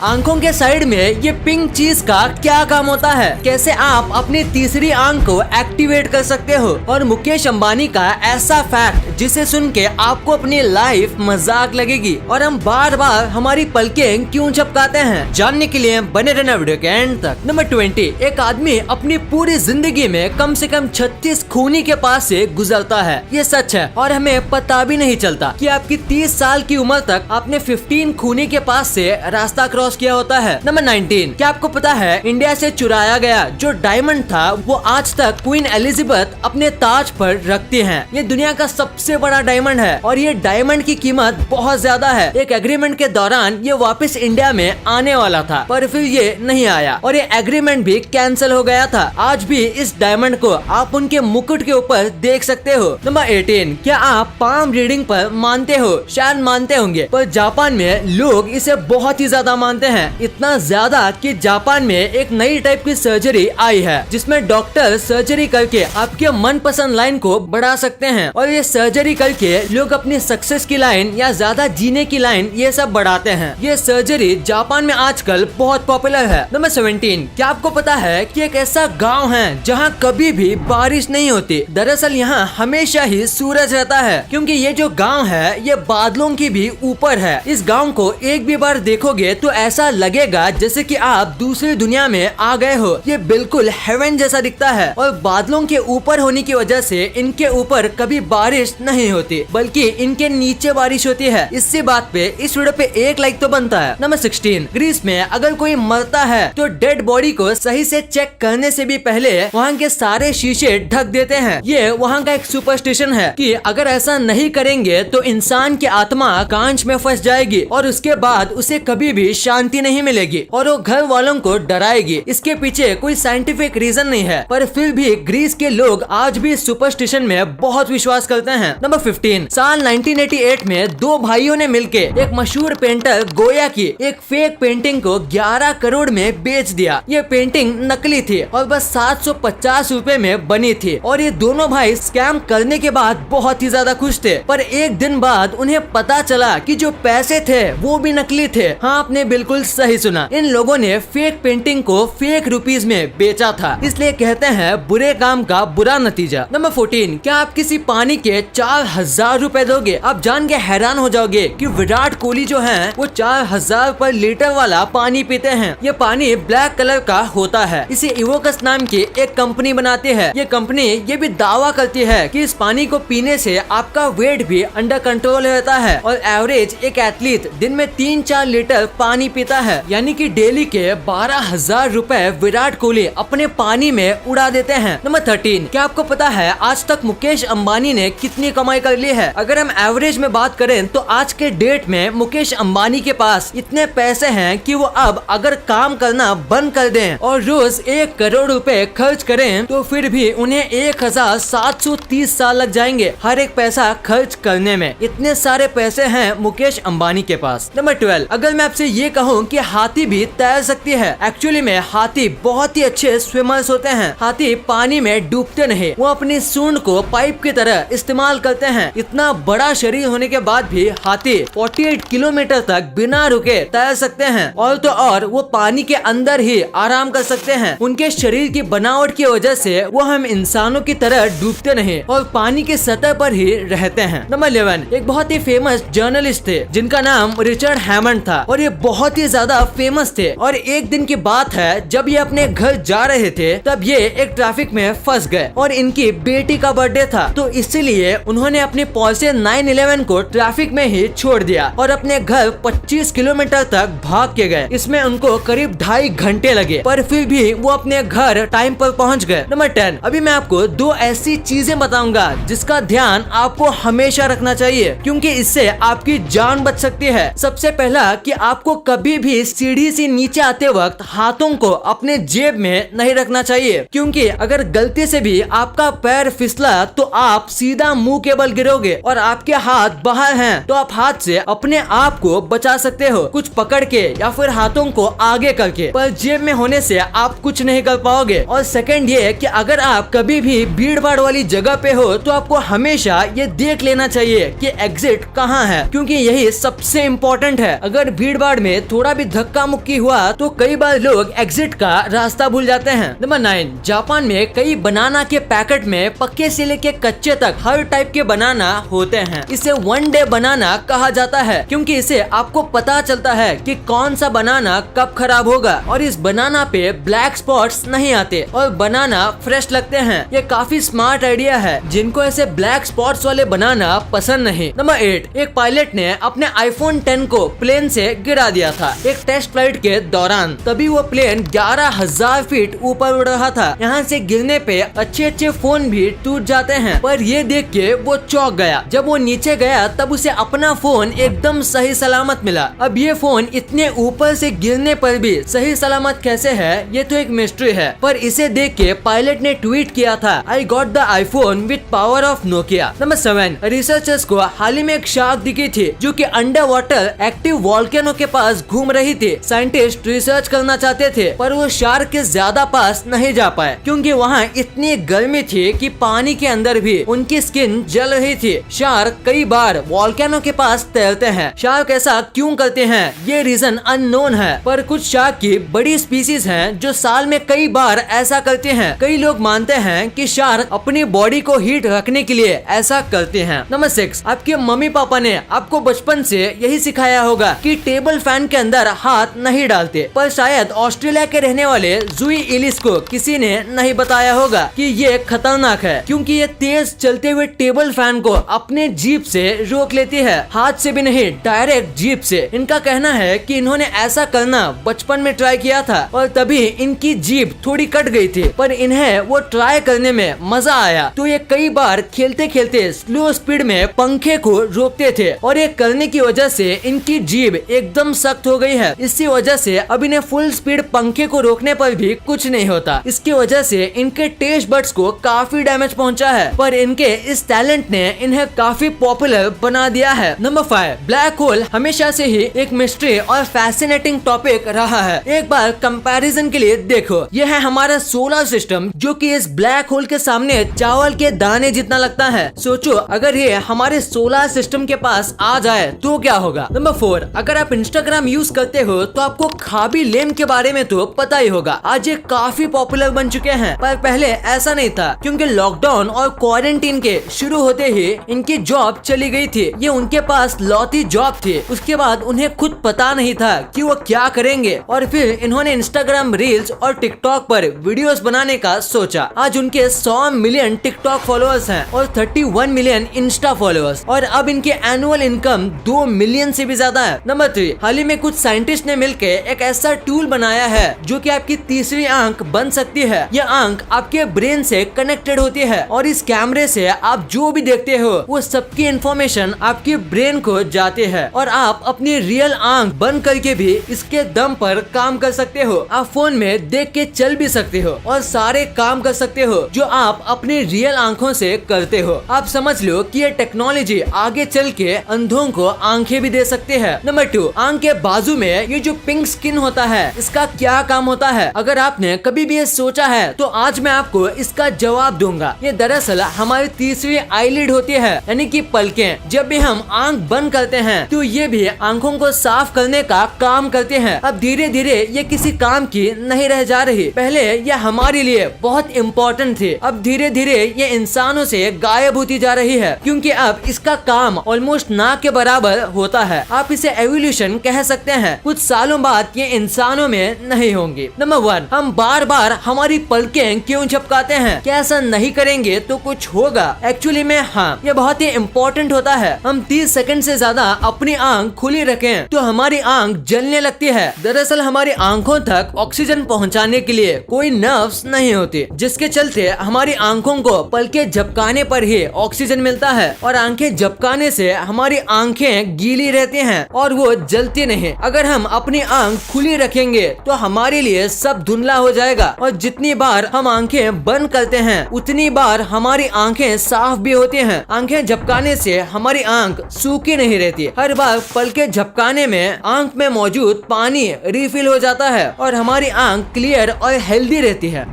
आंखों के साइड में ये पिंक चीज का क्या काम होता है, कैसे आप अपनी तीसरी आंख को एक्टिवेट कर सकते हो, और मुकेश अंबानी का ऐसा फैक्ट जिसे सुन के आपको अपनी लाइफ मजाक लगेगी और हम बार बार हमारी पलकें क्यों झपकाते हैं। जानने के लिए बने रहना वीडियो के एंड तक। नंबर 20, एक आदमी अपनी पूरी जिंदगी में कम से कम 36 खूनी के पास से गुजरता है। ये सच है और हमें पता भी नहीं चलता कि आपकी 30 साल की उम्र तक आपने 15 खूनी के पास से रास्ता क्रॉस किया होता है। नंबर 19, क्या आपको पता है इंडिया से चुराया गया जो डायमंड था वो आज तक क्वीन एलिजाबेथ अपने ताज पर रखती हैं। ये दुनिया का सबसे बड़ा डायमंड है और ये डायमंड की कीमत बहुत ज्यादा है। एक एग्रीमेंट के दौरान ये वापस इंडिया में आने वाला था पर फिर ये नहीं आया और ये एग्रीमेंट भी कैंसिल हो गया था। आज भी इस डायमंड को आप उनके मुकुट के ऊपर देख सकते हो। नंबर 18, क्या आप पाम रीडिंग पर मानते हो? शायद मानते होंगे पर जापान में लोग इसे बहुत ही ज्यादा मानते हैं, इतना ज्यादा कि जापान में एक नई टाइप की सर्जरी आई है जिसमें डॉक्टर सर्जरी करके आपके मनपसंद लाइन को बढ़ा सकते हैं और ये सर्जरी करके लोग अपनी सक्सेस की लाइन या ज्यादा जीने की लाइन ये सब बढ़ाते हैं। ये सर्जरी जापान में आजकल बहुत पॉपुलर है। नंबर 17, क्या आपको पता है कि एक ऐसा गांव है जहां कभी भी बारिश नहीं होती? दरअसल यहाँ हमेशा ही सूरज रहता है क्योंकि ये जो गांव है ये बादलों की भी ऊपर है। इस गांव को एक भी बार देखोगे तो ऐसा लगेगा जैसे कि आप दूसरी दुनिया में आ गए हो। ये बिल्कुल हेवन जैसा दिखता है और बादलों के ऊपर होने की वजह से इनके ऊपर कभी बारिश नहीं होती बल्कि इनके नीचे बारिश होती है। इसी बात पे इस वीडियो पे एक लाइक तो बनता है। नंबर 16, ग्रीस में अगर कोई मरता है तो डेड बॉडी को सही से चेक करने से भी पहले वहाँ के सारे शीशे ढक देते हैं। ये वहाँ का एक सुपरस्टिशन है कि अगर ऐसा नहीं करेंगे तो इंसान की आत्मा कांच में फंस जाएगी और उसके बाद उसे कभी भी शांति नहीं मिलेगी और वो घर वालों को डराएगी। इसके पीछे कोई साइंटिफिक रीजन नहीं है पर फिर भी ग्रीस के लोग आज भी सुपरस्टिशन में बहुत विश्वास करते हैं। नंबर 15, साल 1988 में दो भाइयों ने मिलके एक मशहूर पेंटर गोया की एक फेक पेंटिंग को 11 करोड़ में बेच दिया। ये पेंटिंग नकली थी और बस 750 रुपए में बनी थी और ये दोनों भाई स्कैम करने के बाद बहुत ही ज्यादा खुश थे पर एक दिन बाद उन्हें पता चला कि जो पैसे थे वो भी नकली थे। हाँ, आपने बिल्कुल सही सुना, इन लोगों ने फेक पेंटिंग को फेक रुपीज में बेचा था। इसलिए कहते हैं बुरे काम का बुरा नतीजा। नंबर 14, क्या आप किसी पानी के 4000 रुपए दोगे? आप जान के हैरान हो जाओगे कि विराट कोहली जो है वो 4000 पर लीटर वाला पानी पीते हैं। ये पानी ब्लैक कलर का होता है। इसे इवोकस नाम की एक कंपनी बनाती है। ये कंपनी ये भी दावा करती है कि इस पानी को पीने से आपका वेट भी अंडर कंट्रोल रहता है और एवरेज एक एथलीट दिन में 3-4 लीटर पानी पीता है, यानी कि डेली के 12,000 रुपए विराट कोहली अपने पानी में उड़ा देते हैं। नंबर 13, क्या आपको पता है आज तक मुकेश अंबानी ने कितनी कमाई कर ली है? अगर हम एवरेज में बात करें तो आज के डेट में मुकेश अंबानी के पास इतने पैसे हैं कि वो अब अगर काम करना बंद कर दें और रोज 1 करोड़ रुपए खर्च करें तो फिर भी उन्हें 1730 साल लग जाएंगे हर एक पैसा खर्च करने में। इतने सारे पैसे हैं मुकेश अंबानी के पास। नंबर 12, अगर मैं आपसे ये कहूँ कि हाथी भी तैर सकती है, एक्चुअली में हाथी बहुत ही अच्छे स्विमर्स होते हैं। हाथी पानी में डूबते नहीं, वो अपनी सूंड को पाइप की तरह इस्तेमाल करते हैं। इतना बड़ा शरीर होने के बाद भी हाथी 48 किलोमीटर तक बिना रुके तैर सकते हैं और तो और वो पानी के अंदर ही आराम कर सकते हैं। उनके शरीर की बनावट की वजह से वो हम इंसानों की तरह डूबते नहीं और पानी की सतह पर ही रहते हैं। नंबर 11, एक बहुत ही फेमस जर्नलिस्ट थे जिनका नाम रिचर्ड हैमंड था और ये बहुत ही ज्यादा फेमस थे और एक दिन की बात है जब ये अपने घर जा रहे थे तब ये एक ट्रैफिक में फंस गए और इनकी बेटी का बर्थडे था तो इसीलिए उन्होंने अपने पोर्शे 911 को ट्रैफिक में ही छोड़ दिया और अपने घर 25 किलोमीटर तक भाग के गए। इसमें उनको करीब 2.5 घंटे लगे पर फिर भी वो अपने घर टाइम पर पहुंच गए। नंबर 10, अभी मैं आपको 2 ऐसी चीजें बताऊंगा जिसका ध्यान आपको हमेशा रखना चाहिए क्योंकि इससे आपकी जान बच सकती है। सबसे पहला कि आपको कभी भी सीढ़ी से नीचे आते वक्त हाथों को अपने जेब में नहीं रखना चाहिए क्योंकि अगर गलती से भी आपका पैर फिसला तो आप सीधा मुंह के बल गिरोगे और आपके हाथ बाहर हैं तो आप हाथ से अपने आप को बचा सकते हो, कुछ पकड़ के या फिर हाथों को आगे करके, पर जेब में होने से आप कुछ नहीं कर पाओगे। और सेकंड ये कि अगर आप कभी भी भीड़ भाड़ वाली जगह पे हो तो आपको हमेशा ये देख लेना चाहिए कि एग्जिट कहाँ है क्योंकि यही सबसे इम्पोर्टेंट है। अगर भीड़ भाड़ में थोड़ा भी धक्का मुक्की हुआ तो कई बार लोग एग्जिट का रास्ता भूल जाते हैं। नंबर 9, जापान में कई बनाना के पैकेट में पक्के से लेके कच्चे तक हर टाइप के बनाना होते हैं। इसे वन डे बनाना कहा जाता है क्योंकि इसे आपको पता चलता है कि कौन सा बनाना कब खराब होगा और इस बनाना पे ब्लैक स्पॉट्स नहीं आते और बनाना फ्रेश लगते हैं। ये काफी स्मार्ट आइडिया है जिनको ऐसे ब्लैक स्पॉट्स वाले बनाना पसंद नहीं। नंबर 8, एक पायलट ने अपने iPhone 10 को प्लेन से गिरा दिया था एक टेस्ट फ्लाइट के दौरान। तभी वो प्लेन 11,000 फीट ऊपर उड़ रहा था। यहाँ से गिरने पे अच्छे फोन भी टूट जाते हैं, पर ये देख के वो चौंक गया। जब वो नीचे गया तब उसे अपना फोन एकदम सही सलामत मिला। अब ये फोन इतने ऊपर से गिरने पर भी सही सलामत कैसे है ये तो एक मिस्ट्री है, पर इसे देख के पायलट ने ट्वीट किया था, I got the iPhone with power of Nokia. Number 7, researchers को हाल ही में एक शार्क दिखी थी जो कि अंडर वाटर एक्टिव वॉल्केनो के पास घूम रही थी। साइंटिस्ट रिसर्च करना चाहते थे पर वो शार्क के ज्यादा पास नहीं जा पाए क्योंकि वहाँ इतनी गर्मी थी कि पानी के अंदर भी उनकी स्किन जल रही थी। शार्क कई बार वॉल्केनो के पास तैरते हैं। शार्क ऐसा क्यों करते हैं ये रीजन अननोन है, पर कुछ शार्क की बड़ी स्पीसीज हैं जो साल में कई बार ऐसा करते हैं। कई लोग मानते हैं कि शार्क अपनी बॉडी को हीट रखने के लिए ऐसा करते हैं। नंबर 6, आपके मम्मी पापा ने आपको बचपन से यही सिखाया होगा कि टेबल फैन के अंदर हाथ नहीं डालते, पर शायद ऑस्ट्रेलिया के रहने वाले जूई इलिस को किसी ने नहीं बताया होगा कि ये खतरनाक है क्योंकि ये तेज चलते हुए टेबल फैन को अपने जीभ से रोक लेती है, हाथ से भी नहीं, डायरेक्ट जीभ से। इनका कहना है कि इन्होंने ऐसा करना बचपन में ट्राई किया था और तभी इनकी जीभ थोड़ी कट गई थी, पर इन्हें वो ट्राई करने में मजा आया तो ये कई बार खेलते खेलते स्लो स्पीड में पंखे को रोकते थे और ये करने की वजह से इनकी जीभ एकदम सख्त हो गई है। इसी वजह से अब इन्हें फुल स्पीड पंखे को रोकने पर भी कुछ नहीं होता। इसकी वजह से इनके टेस्ट बड्स को काफी डैमेज पहुंचा है, पर इनके इस टैलेंट ने इन्हें काफी पॉपुलर बना दिया है। नंबर 5, ब्लैक होल हमेशा से ही एक मिस्ट्री और फैसिनेटिंग टॉपिक रहा है। एक बार कंपैरिजन के लिए देखो, यह है हमारा सोलर सिस्टम जो कि इस ब्लैक होल के सामने चावल के दाने जितना लगता है। सोचो अगर ये हमारे सोलर सिस्टम के पास आ जाए तो क्या होगा। नंबर 4, अगर आप इंस्टाग्राम यूज करते हो तो आपको खाबी लेम के बारे में तो पता ही होगा। आज ये काफी पॉपुलर बन चुके हैं, पर पहले ऐसा नहीं था क्योंकि लॉकडाउन और क्वारंटीन के शुरू होते ही इनकी जॉब चली गई थी। ये उनके पास लौती जॉब थी। उसके बाद उन्हें खुद पता नहीं था कि वो क्या करेंगे और फिर इन्होंने इंस्टाग्राम रील्स और टिकटॉक पर वीडियोस बनाने का सोचा। आज उनके 100 मिलियन टिकटॉक फॉलोअर्स हैं और 31 मिलियन इंस्टा फॉलोअर्स और अब इनके एनुअल इनकम 2 मिलियन से भी ज्यादा है। नंबर 3, हाल ही में कुछ साइंटिस्ट ने मिलकर एक ऐसा टूल बनाया है जो कि आपकी तीसरी आंख बन सकती है। यह आंख आपके ब्रेन से कनेक्टेड होती है और इस कैमरे से आप जो भी देखते हो वो सबकी इंफॉर्मेशन आपके ब्रेन को जाती है और आप अपनी रियल आंख बंद करके भी इसके दम पर काम कर सकते हो। आप फोन में देख के चल भी सकते हो और सारे काम कर सकते हो जो आप अपनी रियल आंखों से करते हो। आप समझ लो कि ये टेक्नोलॉजी आगे चल के अंधों को आंखें भी दे सकते हैं। नंबर 2, आंख के बाजू में ये जो पिंक स्किन होता है इसका क्या काम होता है? अगर आपने कभी भी ये सोचा है तो आज मैं आपको इसका जवाब दूंगा। ये दरअसल हमारी तीसरी आईलिड होती है यानी कि पलकें। जब भी हम आंख बंद करते हैं तो ये भी आंखों को साफ करने का काम करते हैं। अब धीरे धीरे ये किसी काम की नहीं रह जा रही। पहले ये हमारे लिए बहुत इम्पोर्टेंट थी, अब धीरे धीरे ये इंसानों से गायब होती जा रही है क्योंकि अब इसका काम ऑलमोस्ट ना के बराबर होता है। आप इसे एवोल्यूशन कह सकते हैं। कुछ सालों बाद ये इंसानों में नहीं होंगी। नंबर 1, हम बार बार हमारी पलकें क्यों झपकाते हैं? क्या ऐसा नहीं करेंगे तो कुछ होगा? एक्चुअली में हाँ, ये बहुत ही इम्पोर्टेंट होता है। हम 30 सेकंड से ज्यादा अपनी आंख खुली रखें तो हमारी आंख जलने लगती है। दरअसल हमारी आंखों तक ऑक्सीजन पहुंचाने के लिए कोई नर्व्स नहीं होती, जिसके चलते हमारी आंखों को पलकें झपकाने पर ही ऑक्सीजन मिलता है और आंखें झपकाने से हमारी आंखें गीली रहती हैं और वो जलती नहीं। अगर हम अपनी आंख खुली रखेंगे तो हमारे लिए सब धुंधला हो जाएगा और जितनी बार हम आंखें बंद करते हैं उतनी बार हमारी आंखें साफ भी होती हैं। आंखें झपकाने से हमारी आंख सूखी नहीं रहती। हर बार पलकें झपकाने में आंख में मौजूद पानी रिफिल हो जाता है और हमारी आंख क्लियर और हेल्दी रहती है।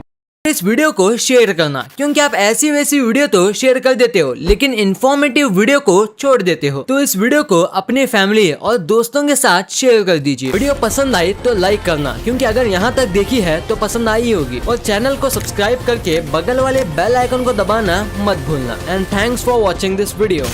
इस वीडियो को शेयर करना, क्योंकि आप ऐसी वैसी वीडियो तो शेयर कर देते हो लेकिन इन्फॉर्मेटिव वीडियो को छोड़ देते हो। तो इस वीडियो को अपने फैमिली और दोस्तों के साथ शेयर कर दीजिए। वीडियो पसंद आई तो लाइक करना, क्योंकि अगर यहाँ तक देखी है तो पसंद आई होगी। और चैनल को सब्सक्राइब करके बगल वाले बेल आइकन को दबाना मत भूलना। And thanks for watching this video.